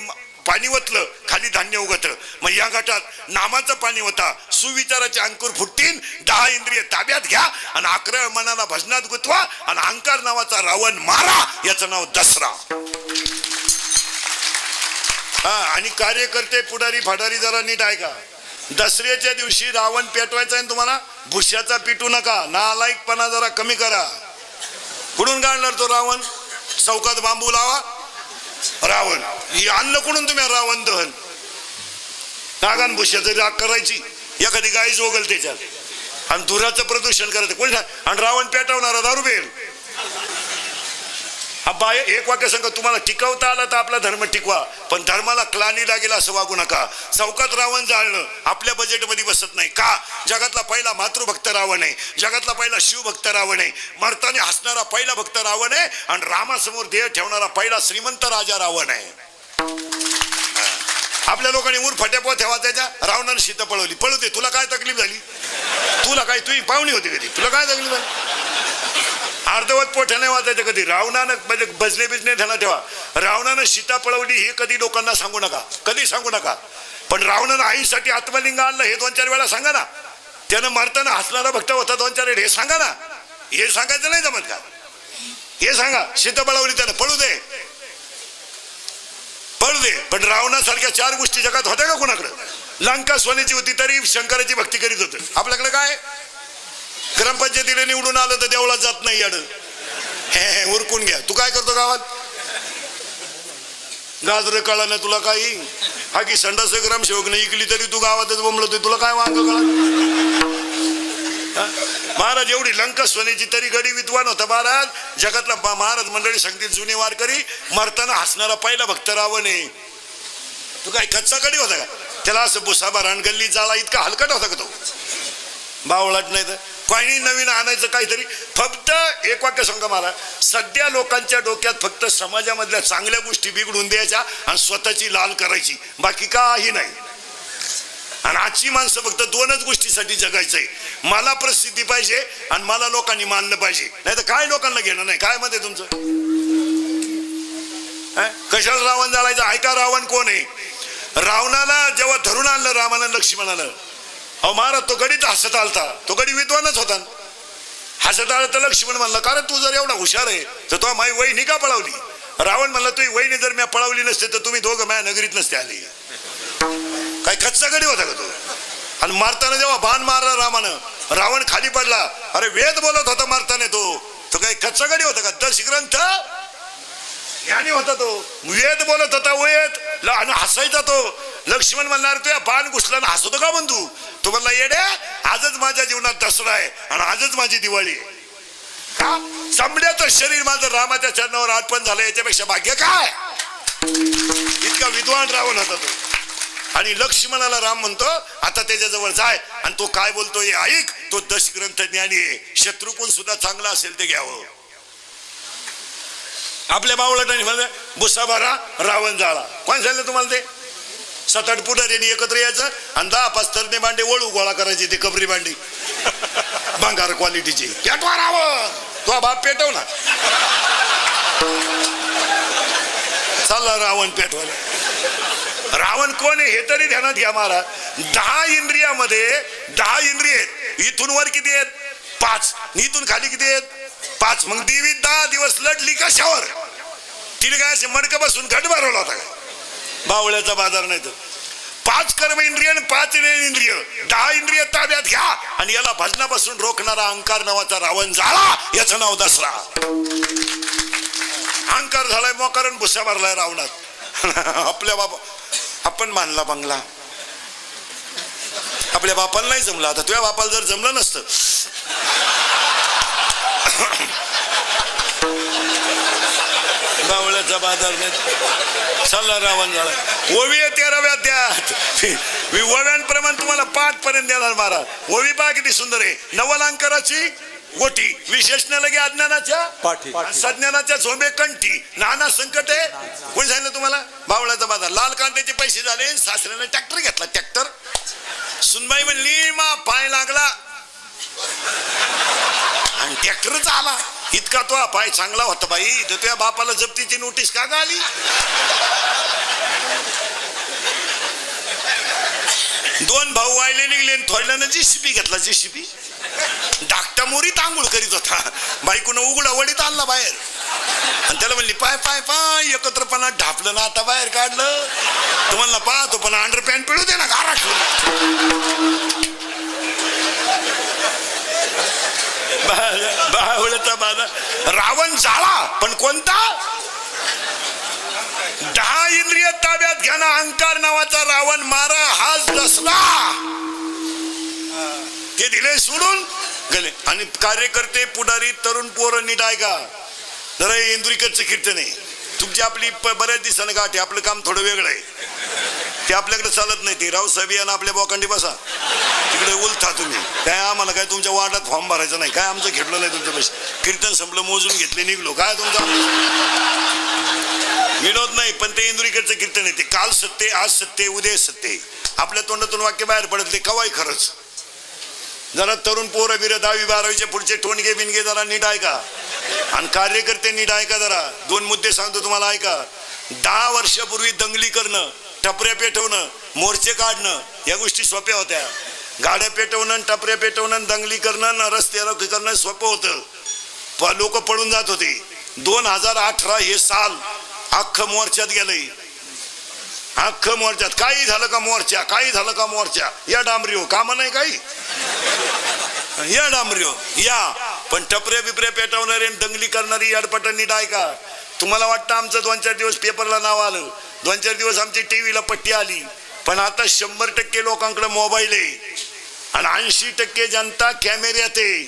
पाणी ओतलं, खाली धान्य उगत. मग या घटात नामाचं पाणी होता. सुविचाराचे अंकुर फुटतील. 10 इंद्रिय ताब्यात घ्या आणि 11 मनाला भजनात गुंतवा. आणि अहंकार नावाचा रावण मारा. याचं नाव दसरा. आणि कार्यकर्ते, पुढारी, फाडारी जरा नीट ऐका. दसऱ्याच्या दिवशी रावण पेटवायचा आहे तुम्हाला. भुश्याचा पिटू नका. नालायकपणा जरा कमी करा. कुठून काढणार तो रावण? चौकात बांबू लावा. रावण ही आणलं कुठून तुम्ही? रावण दहन. नागान भुश्याचं राग करायची. एखादी गाय जोगल त्याच्यात, आणि धुराचं प्रदूषण करायचं. कोणी? आणि रावण पेटवणारा दारू पेल. एक वाक्य सांगा. तुम्हाला टिकवता आला तर आपला धर्म टिकवा, पण धर्माला क्लानी लागेल असं वागू नका. चौकात रावण जाळणं आपल्या बजेटमध्ये बसत नाही. का? जगातला पहिला मातृभक्त रावण आहे, जगातला पहिला शिवभक्त रावण आहे, मरताना हसणारा पहिला भक्त रावण आहे, आणि रामासमोर देह ठेवणारा पहिला श्रीमंत राजा रावण आहे. आपल्या लोकांनी ऊर फट्यापो ठेवा. त्याच्या रावणाने सीता पळवली. पळू दे. तुला काय तकलीफ झाली? तुला काय, तुझी पाहुणी होती कधी? तुला काय तकलीफ झाली? अर्धवट पोठ्या नाही वाचायचं कधी. रावणानं म्हणजे बजले बिजने ध्यानात ठेवा. रावणानं सीता पळवली हे कधी लोकांना सांगू नका, कधी सांगू नका. पण रावणानं आईसाठी आत्मलिंग आणलं हे 2-4 वेळा सांगा ना. त्यानं मरताना हसणारा भक्त होता 2-4 वेळ हे सांगा ना. हे सांगायचं नाही जमत का? हे सांगा. सीता पळवली त्यानं. पळू दे. पडू दे, पण रावणासारख्या 4 गोष्टी जगात होत्या का कोणाकडे? लंका सोन्याची होती तरी शंकराची भक्ती करीत होत. आपल्याकडे काय? ग्रामपंचायतीला निवडून आलं तर देवळात जात नाही याड. हे उरकून घ्या. तू काय करतो गावात? गाजर कळा ना तुला काही? हा की संडास ग्रामसेवक नाही इकली तरी तू गावातच बोंबलतोय. तुला काय वांग कळा? महाराज एवढी लंका सोन्याची तरी गडी विद्वान होता महाराज. जगातला महाराज मंडळी सांगतील जुने वारकरी, मरताना हसणारा पहिला भक्त रावण आहे. तू काय कच्चा गडी होता का? त्याला असं भुसा भराण गल्ली जाळा इतका हलकट होता का तो? बावळाट नाही तर काही नवीन आणायचं काहीतरी. फक्त एक वाक्य सांगा मला, सध्या लोकांच्या डोक्यात फक्त समाजामधल्या चांगल्या गोष्टी बिघडून द्यायच्या आणि स्वतःची लाल करायची, बाकी काही नाही. आणि आजची माणसं फक्त 2च गोष्टीसाठी जगायचंय, मला प्रसिद्धी पाहिजे आणि मला लोकांनी मानलं पाहिजे. नाही तर काय लोकांना घेणं नाही. काय मध्ये तुमचं? कशाला रावण जाळायचं? ऐका, रावण कोण आहे? रावणाला जेव्हा धरून आणलं रामानं लक्ष्मणाला, अहो महाराज तो गडीत हसत आलता. तो गडी विद्वानच होता. हसत आलं तर लक्ष्मण म्हणलं, कारण तू जर एवढा हुशार आहे तर तो माझी वहिनी का पळवली? रावण म्हणला, तुझी वहिनी जर मी पळवली नसते तर तुम्ही दोघं माझ्या नगरीत नसते आले. काय कच्चा गडी होता का तो? आणि मारताना जेव्हा बाण मारला रामानं, रावण खाली पडला. अरे वेद बोलत होता मारताना तो काही कच्चा गडी होता का? दश ग्रंथ ज्ञानी होता तो, वेद बोलत होता. वेद आणि हसायचा तो. लक्ष्मण म्हणणार, तुया बाण घुसला ना हसतो का बंधू? तो म्हणला, येड्या, आजच माझ्या जीवनात दसरा आहे आणि आजच माझी दिवाळी आहे. का? चमड्याचं शरीर माझं रामाच्या चरणावर अर्पण झालं, याच्यापेक्षा भाग्य काय? इतका विद्वान रावण होता तो. आणि लक्ष्मणाला राम म्हणतो, आता त्याच्याजवळ जाय आणि तो काय बोलतो हे ऐक. तो दशग्रंथ ज्ञानी आहे. शत्रुकोण सुद्धा चांगला असेल ते घ्यावं. आपल्या बावळटाने म्हणलं, भुसा भरा रावण जाळा. कोण सांगितलं तुम्हाला ते? 7-8 पुढाऱ्यांनी एकत्र यायचं आणि 10-5 तरणे भांडे वळू गोळा करायचे. ते कबरी भांडी भंगार क्वालिटीची. पेटवा रावण. तो बाप पेटव ना. चालला रावण पेटवायला. रावण कोण आहे हे तरी ध्यानात घ्या महाराज. 10 इंद्रियामध्ये 10 इंद्रिय आहेत. इथून वर किती आहेत? 5. इथून खाली किती आहेत? 5. मग देवी 10 दिवस लढली कशावर? तिने काय असे मडकं बसून घट भरवला होता का? बावळ्याचा बाजार नाही तर. 5 कर्म इंद्रिय आणि 5 इंद्रिय, 10 इंद्रिय ताब्यात घ्या आणि याला भजनापासून रोखणारा अहंकार नावाचा रावण जाळा. याचं नाव दसरा. अहंकार झालाय मोकारण भुसा मारलाय रावणात. आपल्या बाबा आपण मानला बंगला, आपल्या बापाला नाही जमलं. आता तुझ्या बापाला जर जमलं नसतं, बावळ्याचा बाजार नाही चालला रावण झाला. ओवी 13व्या अध्यायात मी ओव्यांप्रमाणे तुम्हाला 5 पर्यंत देणार महाराज. ओवी पहा किती सुंदर आहे. नवलांकराची गोटी, विशेषण लगे अज्ञानाच्या पाठी, सज्ञानाच्या झोंबे कंठी, नाना संकटे. कोणी सांगितलं तुम्हाला? बावळ्याचा बाजार. लाल कांद्याचे पैसे झाले, सासऱ्याने ट्रॅक्टर घेतला. ट्रॅक्टर सुनबाई म्हणली, मा पाय लागला आणि ट्रॅक्टरच आला. इतका तो पाय चांगला होता बाई, तर तुझ्या बापाला जप्तीची नोटीस का आली? 2 भाऊ वायले निघले, थोडल्यानं JCB घेतला. JCB धाकटा मोरीत आंघोळ करीत होता. बायकोनं उघडा वडीत आणला बाहेर आणि त्याला म्हणली, पाय पाय पाय. एकत्रपणा ढापलं ना, आता बाहेर काढलं. तो म्हणला, पाहतो पण अंडरपॅन्ट पिळू दे ना गाराठ. बावळ्याचा बाजार. रावण जाळा, पण कोणता? 10 इंद्रिय ताब्यात घ्या ना. अहंकार नावाचा रावण मारा. हाच दसरा. ते दिले सोडून गेले. आणि कार्यकर्ते, पुढारी, तरुण पोरं नीट ऐका जरा. इंद्रिकरचं कीर्तन आहे तुमची. आपली बऱ्याच दिवसानं गाठ आहे. आपलं काम थोडं वेगळं आहे. ते आपल्याकडे चालत नाही. ते रावसाहेब यांना आपल्या बोकांडी बसा, तिकडे उलथा तुम्ही. काय आम्हाला काय तुमच्या वार्डात फॉर्म भरायचा नाही. काय आमचं घेतलं नाही तुमच्या पैसे. कीर्तन संपलं, मोजून घेतले, निघलो. काय तुमचा विनोद नाही. पण ते इंद्रिकरचं कीर्तन आहे. ते काल सत्य, आज सत्य, उद्या सत्य. आपल्या तोंडातून वाक्य बाहेर पडत ते कवाय खरंच. जरा तरुण पोरं बिरं 10वी 12वीचे पुढचे टोनगे बिनगे जरा नीट ऐका. आणि कार्यकर्ते नीट ऐका जरा. 2 मुद्दे सांगतो तुम्हाला, ऐका. 10 वर्षापूर्वी दंगली करणं, टपऱ्या पेटवणं, मोर्चे काढणं या गोष्टी सोप्या होत्या. गाड्या पेटवणं, टपऱ्या पेटवणं, दंगली करणं, रस्ते करणं सोपं होतं. लोक पळून जात होते. 2018 हे साल अख्खं मोर्चात गेलंय. अख्खं मोर्चात काही झालं का मोर्चा, काही झालं का मोर्चा, या डांबरीव काम नाही काही, या डांबरीव या. पण टपरे बिपरे पेटवणारे दंगली करणारी अडपटांनी डाय का. तुम्हाला वाटतं आमचं 2-4 दिवस पेपरला नाव आलं, 2-4 दिवस आमची टीव्हीला पट्टी आली, पण आता 100% लोकांकडे मोबाईल आहे आणि 80% जनता कॅमेऱ्यात आहे.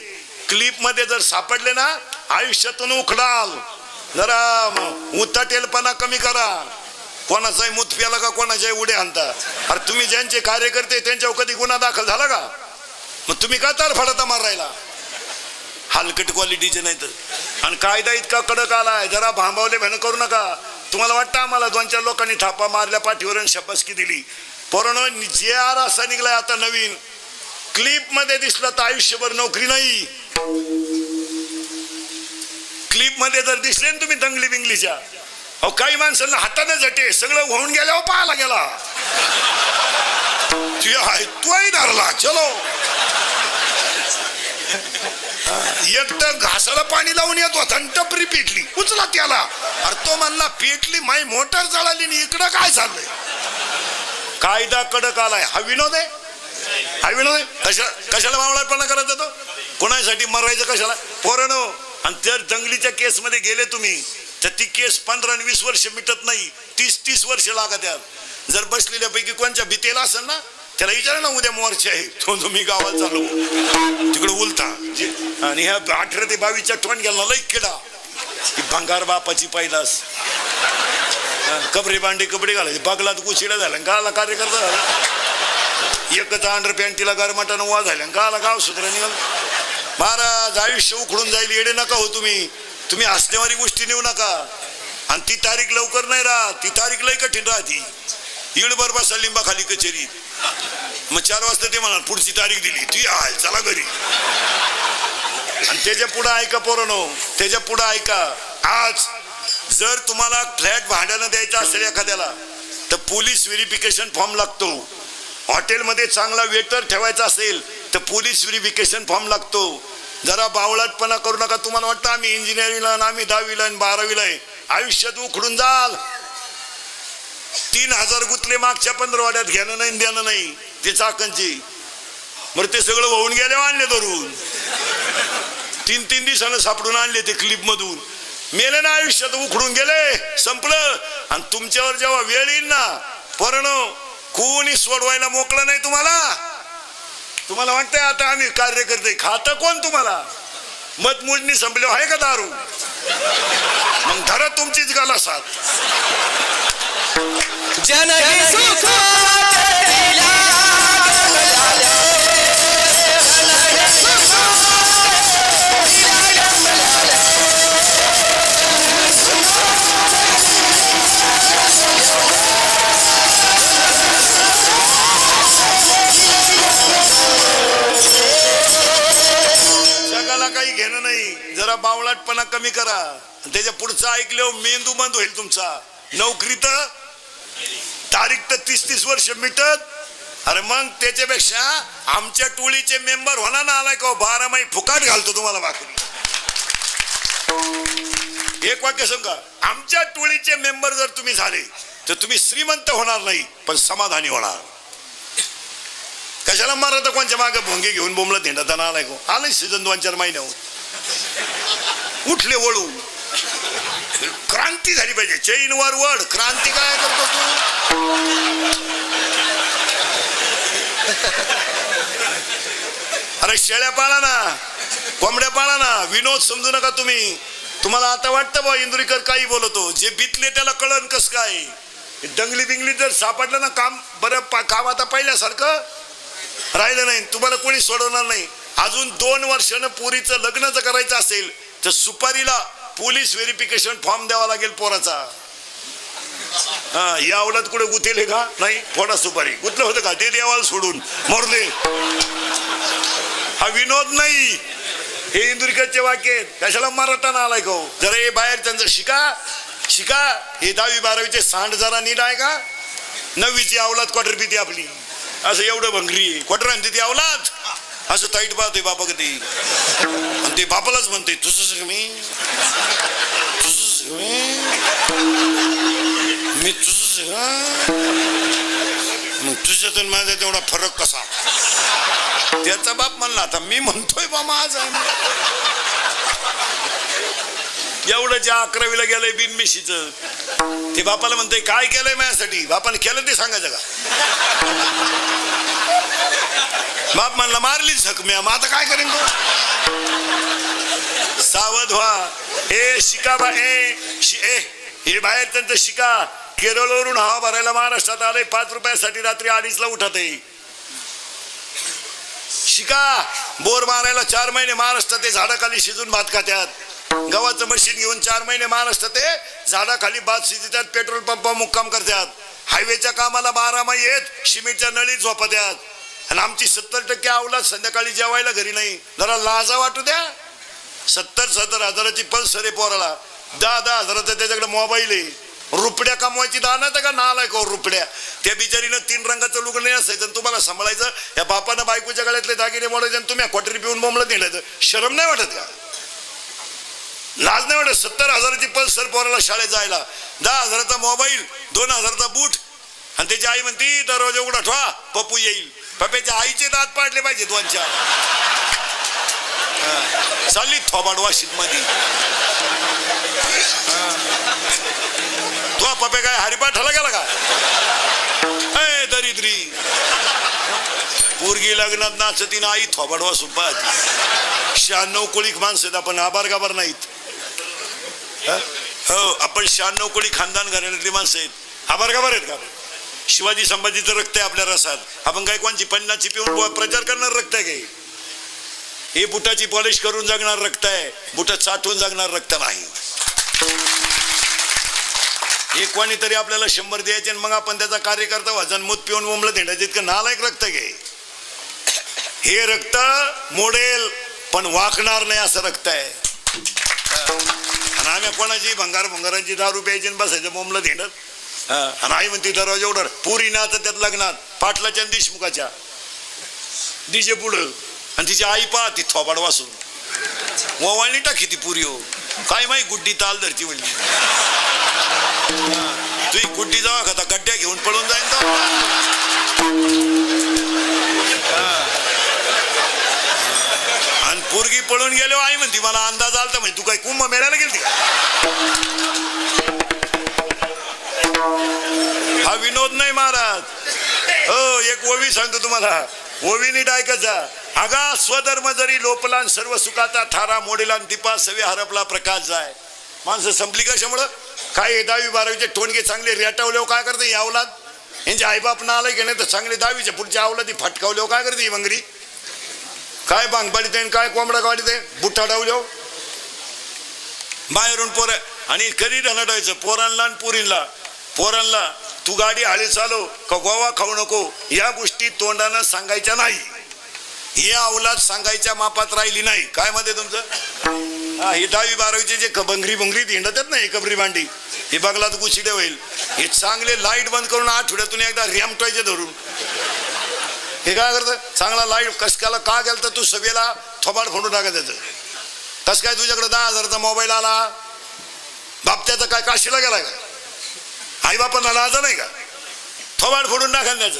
क्लिप मध्ये जर सापडले ना आयुष्यातून उखडाल. जरा उताटेलपणा कमी करा. कोणाचाही मूत प्याला का कोणाच्याही उडे आणता. अरे तुम्ही ज्यांचे कार्यकर्ते त्यांच्यावर कधी गुन्हा दाखल झाला का? मग तुम्ही का तर फडता मारायला? हलकट क्वालिटीचे नाही तर. आणि कायदा इतका कडक आलाय, जरा भांबावले भन करू नका. तुम्हाला वाटतं आम्हाला 2-4 लोकांनी थापा मारल्या पाठीवर शबासकी दिली. पोरांनो, जे असा निघलाय आता नवीन, क्लिप मध्ये दिसला तर आयुष्यभर नोकरी नाही. क्लिप मध्ये जर दिसले ना तुम्ही दंगली बिंगलीच्या, अहो काही माणसांना हाताने झटे सगळं होऊन गेल्यावर पाहायला गेला तोही धरला. चलो एकटं घासाला पाणी लावून येत होता आणि टपरी पेटली, उचला त्याला. अरे तो म्हणला पेटली माई मोटर जळाली आणि इकडं काय चाललंय. कायदा कडक आलाय. हा विनोद आहे, हा विनोद आहे. कशाला मावळापणा करायचा तो? कोणासाठी मरायचं कशाला? पोरांनो, आणि जर दंगलीच्या केस मध्ये गेले तुम्ही तर ती केस 15 आणि 20 वर्ष मिटत नाही, 30-30 वर्ष लागत. जर बसलेल्या पैकी कोणच्या भीतीला असेल ना त्याला विचारा ना, उद्या मोर्चा आहे तो तुम्ही गावात चालू तिकडे उलता. आणि ह्या 18 ते 22च्या टोन गेला लई किडा की भंगार बापाची पैदास. कपडे बांडे कपडे घालायचे, बगलात कुशिडा झाला गाला कार्यकर्ता झाला. एकच अंडर पॅन्टीला गारमाटानं वा झाल्या गाला गाव सुधरा निघाल. महाराज आयुष्य उखडून जाईल. येडे नका हो तुम्ही. तुम्ही हसण्यावारी गोष्टी नेऊ नका. आणि ती तारीख लवकर नाही राहत, ती तारीख लई कठीण राहती. इळभर बसा लिंबा खाली कचेरीत, मग 4 वाजता ते म्हणा पुढची तारीख दिली, ती आहे चला घरी. आणि त्याच्या पुढे ऐका पोरांनो, त्याच्या पुढे ऐका. आज जर तुम्हाला फ्लॅट भाड्यानं द्यायचा असेल एखाद्याला तर पोलीस व्हेरिफिकेशन फॉर्म लागतो. हॉटेलमध्ये चांगला वेटर ठेवायचा असेल तर पोलीस व्हेरिफिकेशन फॉर्म लागतो. जरा बावळटपणा करू नका. तुम्हाला वाटतं आम्ही इंजिनिअरिंगला आणि आम्ही 10वीला आणि 12वीला आहे, आयुष्यात उखडून जाल. 3000 गुतले मागच्या 15 वाड्यात, घेणं नाही देणं नाही ते चाकणची. बरं ते सगळं वाहून गेले, आणले धरून 3-3 दिवसानं सापडून आणले ते क्लिप मधून. मेले ना, आयुष्यात उखडून गेले, संपलं. आणि तुमच्यावर जेव्हा वेळ येईल ना पोरांनो, कोणी सोडवायला मोकळं नाही तुम्हाला. तुम्हाला वाटतंय आता आम्ही कार्यकर्ते, खातं कोण तुम्हाला? मतमोजणी संपली आहे का दारू? मग धरा तुमचीच गाला साथ. जननी सुख काही घेणं नाही. जरा बावळटपणा कमी करा. त्याच्या पुढचं ऐकलं मेंदू बंद होईल तुमचा. नोकरी तर तारीख तर 30-30 वर्ष मिटत. अरे मग त्याच्यापेक्षा आमच्या टोळीचे मेंबर होणार ना, आलाय का 12 महिने फुकाट घालतो तुम्हाला भाकरी. एक वाक्य सांगा, आमच्या टोळीचे मेंबर जर तुम्ही झाले तर तुम्ही श्रीमंत होणार नाही पण समाधानी होणार. कशाला मारा तर कोणच्या मागे भोंगे घेऊन बोंबला धेंडा आलाय को. आलंय सीझन 2-4 महिन्यावर. उठले वळू. क्रांती झाली पाहिजे. चैन वर वड. क्रांती काय करतो तू? अरे शेळ्या पाळा ना, कोंबड्या पाळा ना. विनोद समजू नका तुम्ही. तुम्हाला आता वाटतं बा इंदुरीकर काही बोलतो, जे बितले त्याला कळण कस काय. दंगली बिंगली जर सापडलं ना काम बरं, काम आता पहिल्यासारखं राहिलं नाही. तुम्हाला कोणी सोडवणार नाही. अजून 2 वर्षानं पोरीचं लग्न जर करायचं असेल तर सुपारीला पोलीस व्हेरिफिकेशन फॉर्म द्यावा लागेल पोराचा. या अवलाद कुठे गुतेले का? नाही. फोडा सुपारी. गुतलं होतं का ते देवाला सोडून मोरले. हा विनोद नाही, हे इंदुरीकरचे वाक्य. कशाला मराठा आलाय का? जरा हे बाहेर त्यांचं शिका. हे 10वी 12वीचे सांड जरा नीट आहे का? 9वीची अवलाद क्वार्टर पिती आपली. असं एवढं भंगरी क्वार्टर आणते ती अवलाद. असं ताईट पाहते बापा कधी, आणि ते बापालाच म्हणते तुझं मी तुझं असं मग तुझ्यातून माझा तेवढा फरक कसा? त्याचा बाप म्हणला आता मी म्हणतोय बा माझा एवढं ज्या 11वीला गेलंय बिनमिशीच ते बापाला म्हणतोय काय केलंय माझ्यासाठी? बापाने केलं ते सांगायचं का? बाप म्हणला मारली जखम्या, मग आता काय करेन तो? सावध व्हा. ए शिका बा हे बाहेर त्यांचं शिका. केरळवरून हवा भरायला महाराष्ट्रात आले 5 रुपयासाठी रात्री 2:30ला उठत आहे. शिका. बोर मारायला 4 महिने महाराष्ट्रात ते झाडाखाली शिजून भात खात्यात. गव्हाचं मशीन घेऊन 4 महिने महाराष्ट्रात ते झाडाखाली भात शिजतात. पेट्रोल पंपा मुक्काम करतात. हायवेच्या कामाला 12 महिने येत सिमेंटच्या नळीत झोपत्यात. आणि आमची 70% अवलाद संध्याकाळी जेवायला घरी नाही. जरा लाजा वाटू द्या. 70-70 हजाराची पल्सर आहे पोराला. 10-10 हजाराचा त्याच्याकडे मोबाईल आहे. रुपड्या कमवायची दान आहे का नालाय का रुपड्या? त्या बिचारीनं 3 रंगाचं लुगडं नाही असायचं तुम्हाला सांभाळायचं. या बापानं बायकोच्या गळ्यातले दागिने मोडायचे आणि तुम्ही क्वार्टरी पिऊन बोंबलं नेलायचं. शरम नाही वाटत का? लाज नाही वाटत? 70 हजाराची पल्सर पोराला शाळेत जायला, 10 हजाराचा मोबाईल, 2 हजाराचा बूट. आणि त्याची आई म्हणती दरवाजा उघडा ठेवा पप्पू येईल. पप्प्याच्या आईचे दात पाडले पाहिजे 2-4. चालली थोबाड वाशीत मध्ये. तो पप्पे काय हरिपाठाला गेला का? दरिद्री पोरगी लग्नात नाचती ना आई थोबाड वासून पाहत. 96 कोळी माणसं आपण आभार गाभार नाहीत. हो आपण 96 कोळी खानदान घराण्यातली माणसं आहेत. आभार गाभार आहेत का? शिवाजी संभाजीचं रक्त आहे आपल्या रसात. आपण काय कोणची 50ची पिऊन प्रचार करणार रक्त आहे काही? हे बुटाची पॉलिश करून जगणार रक्त आहे. बुटात साठवून जगणार रक्त नाही. हे कोणीतरी आपल्याला 100 द्यायचे आणि मग आपण त्याचा कार्यकर्ता वजन मूत पिऊन बोंबलं धेंडायचे. इतकं नालायक रक्त घे. हे रक्त मोडेल पण वाकणार नाही असं रक्त आहे. आणि आम्ही कोणाची भंगारांची दारू प्यायची बसायचं बोंबलं धेंडत. आणि आई म्हणती दरवाजा उघड. पुरी नाच त्यात लग्नात पाटलाच्या देशमुखाच्या डीजे पुढं. आणि तिची आई पाहती थोबाड वासून ओवाळणी टाकी ती पुरी. हो काय माही गुड्डी ताल धरती म्हणली. तुझी गुड्डी जावा खाता गड्ड्या घेऊन पळून जाईन तो. आणि पोरगी पळून गेलो आई म्हणती मला अंदाज आलता म्हणजे तू काय कुंभ मेळ्याला गेलती का? हा विनोद नाही महाराज. हो एक ओवी सांगतो तुम्हाला. ओवी नीट ऐकायचा. अगा स्वधर्म जरी लोपला सर्व सुखाचा थारा मोडेला दीपा सवे हरपला प्रकाश जाय. माणसं संपली कशामुळं? काय 10वी-12वीचे टोनगे चांगले रेटावले काय करते अवलाद? यांचे आईबाप ना आलं की नाही तर चांगले 10वीच्या पुढच्या अवलादी फटकावले काय करते ही मंगरी? काय बांग पाडीत आहे काय कोंबडा काढीत आहे बुट्टा डावल्या बाहेरून पोर. आणि कधी ढणाडायचं पोरांना आणि पुरींना. पोरांना तू गाडी हाळी चालव का गोवा खाऊ नको या गोष्टी तोंडानं सांगायच्या नाही. हे अवलाद सांगायच्या मापात राहिली नाही. काय मध्ये तुमचं? हे 10वी-12वीचे जे बंगरी हिंडतात ना हे कबरी भांडी हे बगलात गुचिडे होईल. हे चांगले लाईट बंद करून आठवड्यातून एकदा रॅमटवायचे धरून. हे काय करतं? चांगला लाईट कसकाला का गेलं तर तू सभेला थोबाड फोडून टाका त्याचं. कस काय तुझ्याकडे 10 हजाराचा मोबाईल आला? बाप त्याचा काय काशीला गेलाय का? आई बापांना लाज नाही का? थोबाड फोडून टाका त्याचं.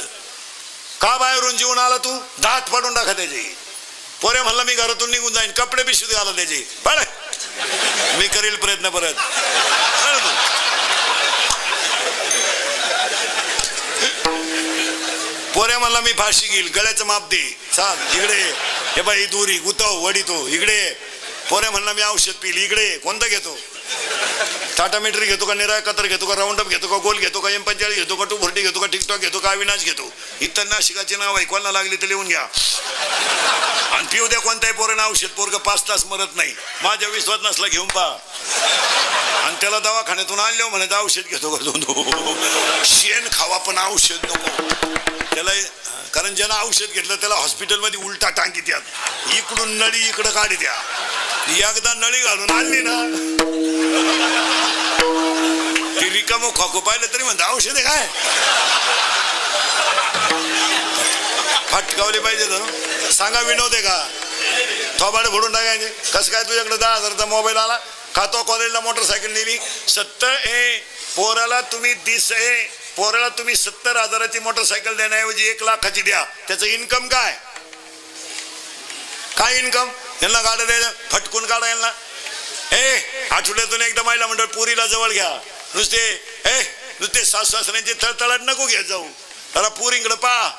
का बाहेरून जीवन आला तू? दात फाडून टाका त्याचे. पोरे म्हणला मी घरातून निघून जाईन कपडे पिशवीत घाला त्याचे. बळ मी करील प्रयत्न परत. पोरे म्हणला मी फाशी घेईल गळ्याचं माप दे चाल इकडे. हे बाई दुरी गुतव वडीतो इकडे. पोरे म्हणला मी औषध पिल इकडे. कोणतं घेतो? टाटा मेट्री घेतो का निराय कतर घेतो का राऊंड अप घेतो का गोल घेतो का M45 घेतो का 240 घेतो का टिकटॉक घेतो का अविनाश घेतो? इतर नाशिकाचे नाव आहे कोणाला लागले तर लिहून घ्या. आणि पिऊ द्या कोणत्याही पोरानं औषध. पोरग 5 तास मरत नाही. माझ्या विश्वास नसला घेऊन पहा. आणि त्याला दवाखान्यातून आणले म्हणत औषध घेतो का? शेण खावा पण औषध नको त्याला. कारण ज्यानं औषध घेतलं त्याला हॉस्पिटलमध्ये उलटा टांगी द्या. इकडून नळी इकडं काढी द्या. एकदा नळी घालून आणली ना ती रिकामो खोको पाहिलं तरी म्हणत औषध आहे काय फटकावले पाहिजे तर सांगा. विनोद आहे का? थोबाड फोडून टाकायचे. कसं काय तुझ्याकडे 10 हजाराचा मोबाईल आला? खातो कॉलेजला मोटरसायकल नेली. 70 पोराला तुम्ही दिस पोराला तुम्ही 70,000ची मोटरसायकल देण्याऐवजी 1 लाखाची द्या, त्याचं इन्कम काय? काय इन्कम? यांना गाड्या द्यायला फटकून काढा यांना. आठवड्यातून एकदा महिला मंडळ पुरीला जवळ घ्या. नुसते सासू-सासऱ्यांची थळथळाट नको घेत जाऊ. जरा पुरींकडे पहा.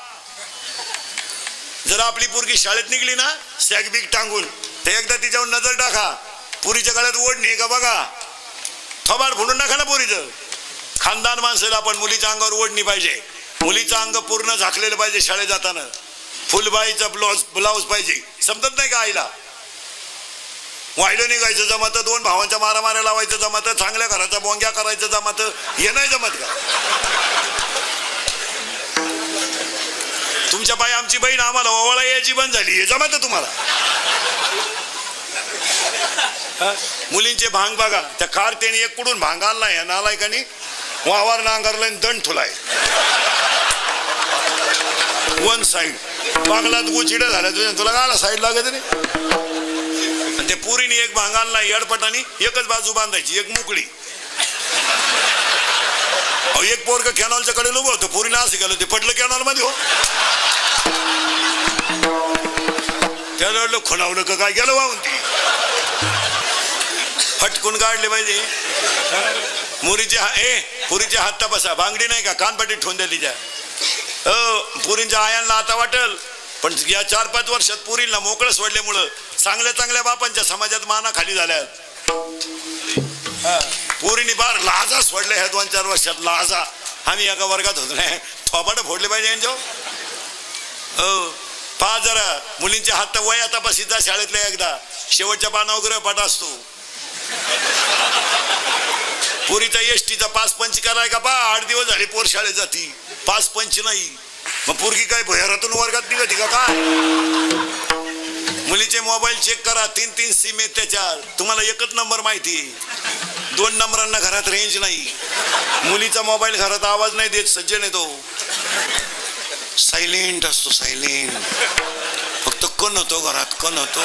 जर आपली पोरगी शाळेत निघली ना सॅग बिग टांगून, ते एकदा तिच्यावर नजर टाका. पुरीच्या गळ्यात ओढणी का बघा. थोबाड फोडून टाका ना पोरीचं. खानदान माणसाला आपण मुलीच्या अंगावर ओढणी पाहिजे. मुलीचं अंग पूर्ण झाकलेलं पाहिजे. शाळेत जाताना फुलबाईचा ब्लाऊज पाहिजे. समजत नाही का आईला? वायलं निघायचं जमत, 2 भावांच्या मारामाऱ्या लावायचं जमत, चांगल्या घराचा बोंग्या करायचं जमत, हे नाही जमत का? तुमच्या पायी आमची बहीण आम्हाला ओवाळा यायची बंद झाली, हे जमत तुम्हाला? मुलींचे भांग बघा. त्या कारतेने एक कुठून भांग आणलाय या नालायकानी, वावर नांगरलाय, दंड ठुलाय 1 साईड. बागलात गुचिडा झाल्या तुला गाला साईड लागत नाही. ते पुरीने एक भांग आणलाय येडपटानी, एकच बाजू बांधायची, एक मोकळी. एक पोरग कॅनॉलच्या कडे उभं होतं, पुरीला असं केलं, ते पडलं कॅनॉल मध्ये. हो त्याला खुणावलं का काय गेलं वाहून. ती फटकून काढले पाहिजे. पुरीच्या हात बसा. बांगडी नाही का कानपट्टी ठेवून द्या तिच्या. पुरींच्या आयांना आता वाटेल, पण या 4-5 वर्षात पुरीला मोकळं सोडल्यामुळं चांगल्या चांगल्या बापांच्या समाजात माना खाली झाल्यात. पुरीने बार लाजा सोडल्या ह्या 2-4 वर्षात. लाजा आम्ही एका वर्गात होतो नाही, थोपाट फोडले पाहिजे यांच्या. पहा जरा मुलींच्या हात वय आता तपासित जा शाळेतल्या एकदा. शेवटच्या पानावर गृहपाठ असतो. पुरीचा एसटीचा 5-5 कराय का पा 8 दिवस झाले पोर शाळेत जाती. 5-5 नाही. मग पोरगी काय भैरातून वर्गात निघती का काय? मुलीचे मोबाईल चेक करा. 3-3 सिम आहेत त्याच्यात. तुम्हाला एकच नंबर माहिती, 2 नंबरांना घरात रेंज नाही. मुलीचा मोबाईल घरात आवाज नाही देत. सज्जन येतो सायलेंट असतो, सायलेंट. फक्त कण होतो घरात, कण होतो.